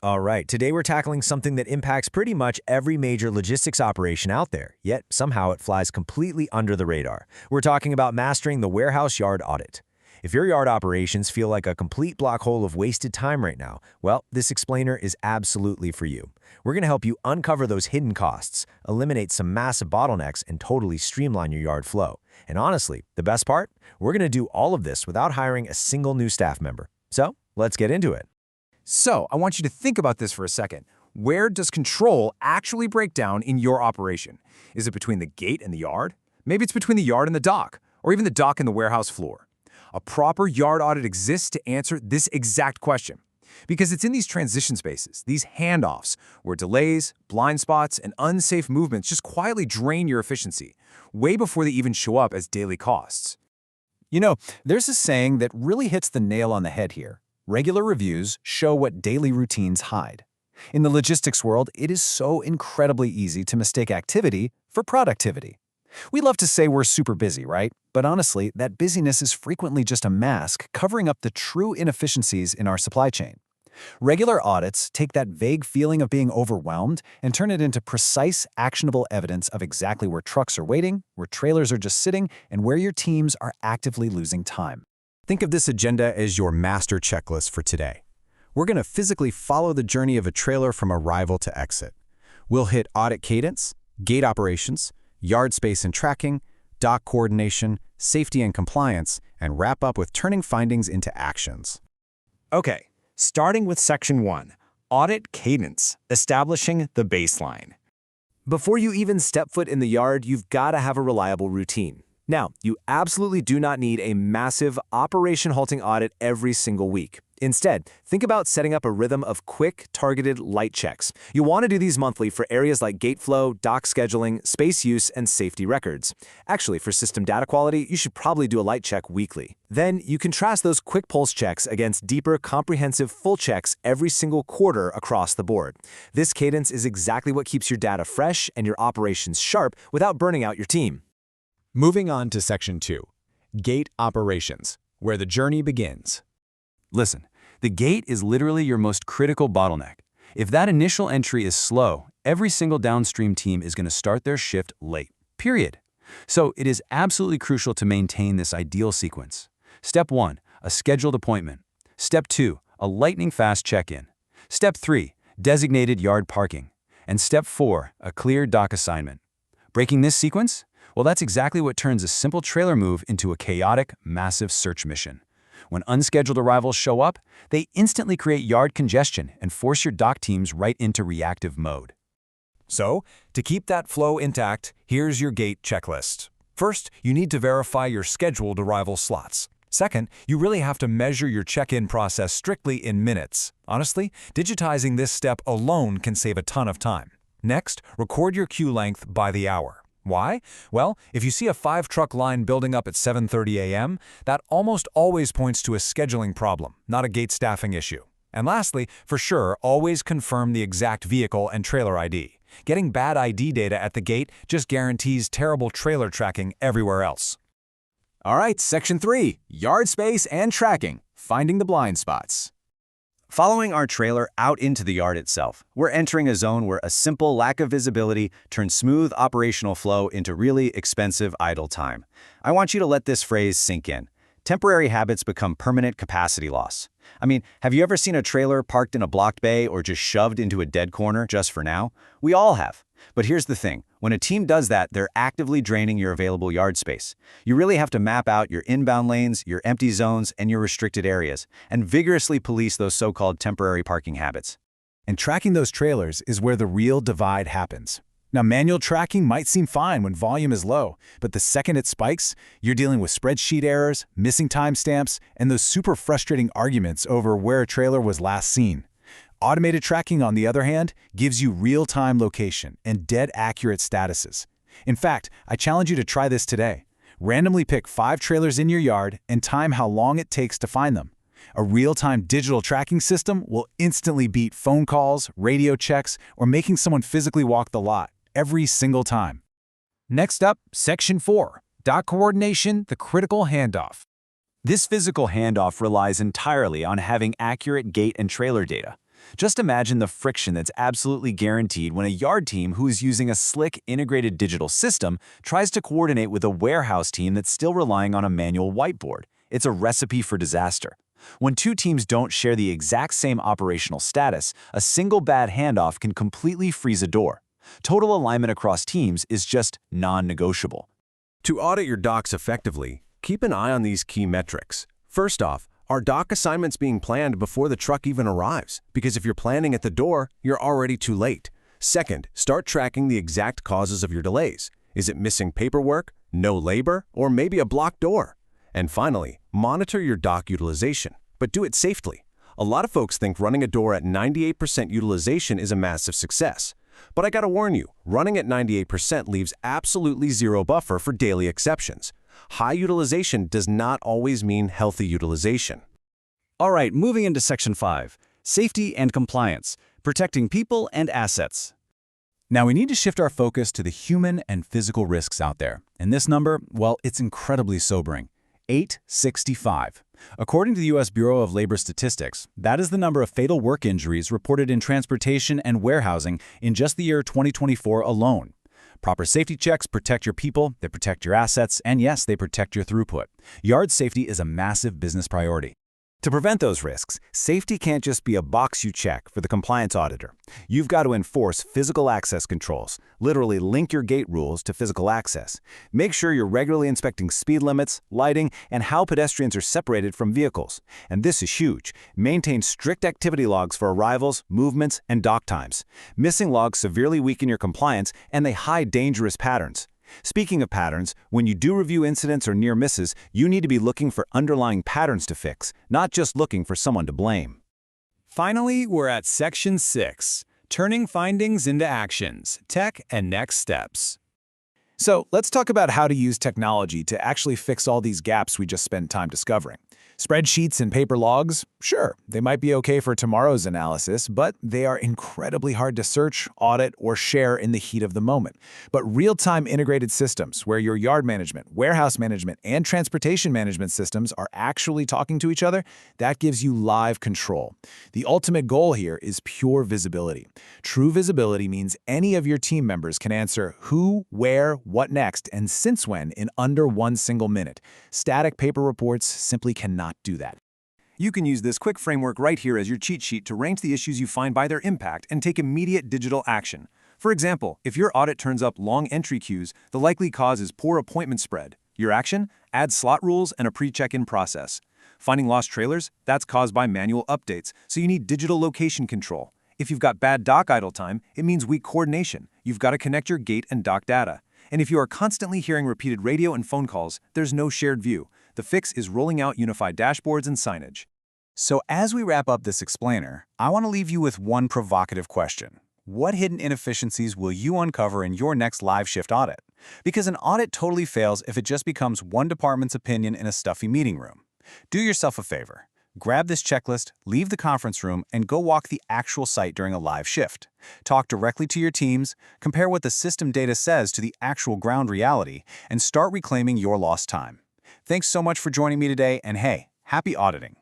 All right, today we're tackling something that impacts pretty much every major logistics operation out there, yet somehow it flies completely under the radar. We're talking about mastering the warehouse yard audit. If your yard operations feel like a complete black hole of wasted time right now, well, this explainer is absolutely for you. We're going to help you uncover those hidden costs, eliminate some massive bottlenecks, and totally streamline your yard flow. And honestly, the best part? We're going to do all of this without hiring a single new staff member. So, let's get into it. So, I want you to think about this for a second. Where does control actually break down in your operation? Is it between the gate and the yard? Maybe it's between the yard and the dock, or even the dock and the warehouse floor. A proper yard audit exists to answer this exact question. Because it's in these transition spaces, these handoffs, where delays, blind spots, and unsafe movements just quietly drain your efficiency, way before they even show up as daily costs. You know, there's a saying that really hits the nail on the head here. Regular reviews show what daily routines hide. In the logistics world, it is so incredibly easy to mistake activity for productivity. We love to say we're super busy, right? But honestly, that busyness is frequently just a mask covering up the true inefficiencies in our supply chain. Regular audits take that vague feeling of being overwhelmed and turn it into precise, actionable evidence of exactly where trucks are waiting, where trailers are just sitting, and where your teams are actively losing time. Think of this agenda as your master checklist for today. We're going to physically follow the journey of a trailer from arrival to exit. We'll hit audit cadence, gate operations, yard space and tracking, dock coordination, safety and compliance, and wrap up with turning findings into actions. Okay, starting with Section 1, Audit Cadence, establishing the baseline. Before you even step foot in the yard, you've got to have a reliable routine. Now, you absolutely do not need a massive operation-halting audit every single week. Instead, think about setting up a rhythm of quick, targeted light checks. You'll want to do these monthly for areas like gate flow, dock scheduling, space use, and safety records. Actually, for system data quality, you should probably do a light check weekly. Then, you contrast those quick pulse checks against deeper, comprehensive full checks every single quarter across the board. This cadence is exactly what keeps your data fresh and your operations sharp without burning out your team. Moving on to Section 2, Gate Operations, where the journey begins. Listen, the gate is literally your most critical bottleneck. If that initial entry is slow, every single downstream team is going to start their shift late, period. So it is absolutely crucial to maintain this ideal sequence. Step 1, a scheduled appointment. Step 2, a lightning-fast check-in. Step 3, designated yard parking. And Step 4, a clear dock assignment. Breaking this sequence? Well, that's exactly what turns a simple trailer move into a chaotic, massive search mission. When unscheduled arrivals show up, they instantly create yard congestion and force your dock teams right into reactive mode. So, to keep that flow intact, here's your gate checklist. First, you need to verify your scheduled arrival slots. Second, you really have to measure your check-in process strictly in minutes. Honestly, digitizing this step alone can save a ton of time. Next, record your queue length by the hour. Why? Well, if you see a 5-truck line building up at 7:30 a.m., that almost always points to a scheduling problem, not a gate staffing issue. And lastly, for sure, always confirm the exact vehicle and trailer ID. Getting bad ID data at the gate just guarantees terrible trailer tracking everywhere else. All right, Section 3, Yard Space and Tracking, Finding the Blind Spots. Following our trailer out into the yard itself, we're entering a zone where a simple lack of visibility turns smooth operational flow into really expensive idle time. I want you to let this phrase sink in. Temporary habits become permanent capacity loss. I mean, have you ever seen a trailer parked in a blocked bay or just shoved into a dead corner just for now? We all have. But here's the thing. When a team does that, they're actively draining your available yard space. You really have to map out your inbound lanes, your empty zones, and your restricted areas, and vigorously police those so-called temporary parking habits. And tracking those trailers is where the real divide happens. Now, manual tracking might seem fine when volume is low, but the second it spikes, you're dealing with spreadsheet errors, missing timestamps, and those super frustrating arguments over where a trailer was last seen. Automated tracking, on the other hand, gives you real-time location and dead-accurate statuses. In fact, I challenge you to try this today. Randomly pick 5 trailers in your yard and time how long it takes to find them. A real-time digital tracking system will instantly beat phone calls, radio checks, or making someone physically walk the lot every single time. Next up, Section 4, Dock Coordination, the Critical Handoff. This physical handoff relies entirely on having accurate gate and trailer data. Just imagine the friction that's absolutely guaranteed when a yard team who is using a slick, integrated digital system tries to coordinate with a warehouse team that's still relying on a manual whiteboard. It's a recipe for disaster. When two teams don't share the exact same operational status, a single bad handoff can completely freeze a door. Total alignment across teams is just non-negotiable. To audit your docs effectively, keep an eye on these key metrics. First off, are dock assignments being planned before the truck even arrives? Because if you're planning at the door, you're already too late. Second, start tracking the exact causes of your delays. Is it missing paperwork, no labor, or maybe a blocked door? And finally, monitor your dock utilization, but do it safely. A lot of folks think running a door at 98% utilization is a massive success. But I gotta warn you, running at 98% leaves absolutely zero buffer for daily exceptions. High utilization does not always mean healthy utilization. All right, moving into Section 5, Safety and Compliance, Protecting People and Assets. Now we need to shift our focus to the human and physical risks out there. And this number, well, it's incredibly sobering. 865. According to the U.S. Bureau of Labor Statistics, that is the number of fatal work injuries reported in transportation and warehousing in just the year 2024 alone. Proper safety checks protect your people, they protect your assets, and yes, they protect your throughput. Yard safety is a massive business priority. To prevent those risks, safety can't just be a box you check for the compliance auditor. You've got to enforce physical access controls, literally link your gate rules to physical access. Make sure you're regularly inspecting speed limits, lighting, and how pedestrians are separated from vehicles. And this is huge. Maintain strict activity logs for arrivals, movements, and dock times. Missing logs severely weaken your compliance, and they hide dangerous patterns. Speaking of patterns, when you do review incidents or near misses, you need to be looking for underlying patterns to fix, not just looking for someone to blame. Finally, we're at Section 6, Turning Findings into Actions, Tech and Next Steps. So let's talk about how to use technology to actually fix all these gaps we just spent time discovering. Spreadsheets and paper logs? Sure, they might be okay for tomorrow's analysis, but they are incredibly hard to search, audit, or share in the heat of the moment. But real-time integrated systems, where your yard management, warehouse management, and transportation management systems are actually talking to each other, that gives you live control. The ultimate goal here is pure visibility. True visibility means any of your team members can answer who, where, what next, and since when in under one single minute. Static paper reports simply cannot do that. You can use this quick framework right here as your cheat sheet to rank the issues you find by their impact and take immediate digital action. For example, if your audit turns up long entry queues, the likely cause is poor appointment spread. Your action? Add slot rules and a pre-check-in process. Finding lost trailers? That's caused by manual updates, so you need digital location control. If you've got bad dock idle time, it means weak coordination. You've got to connect your gate and dock data. And if you are constantly hearing repeated radio and phone calls, there's no shared view. The fix is rolling out unified dashboards and signage. So as we wrap up this explainer, I want to leave you with one provocative question. What hidden inefficiencies will you uncover in your next live shift audit? Because an audit totally fails if it just becomes one department's opinion in a stuffy meeting room. Do yourself a favor. Grab this checklist, leave the conference room, and go walk the actual site during a live shift. Talk directly to your teams, compare what the system data says to the actual ground reality, and start reclaiming your lost time. Thanks so much for joining me today, and hey, happy auditing!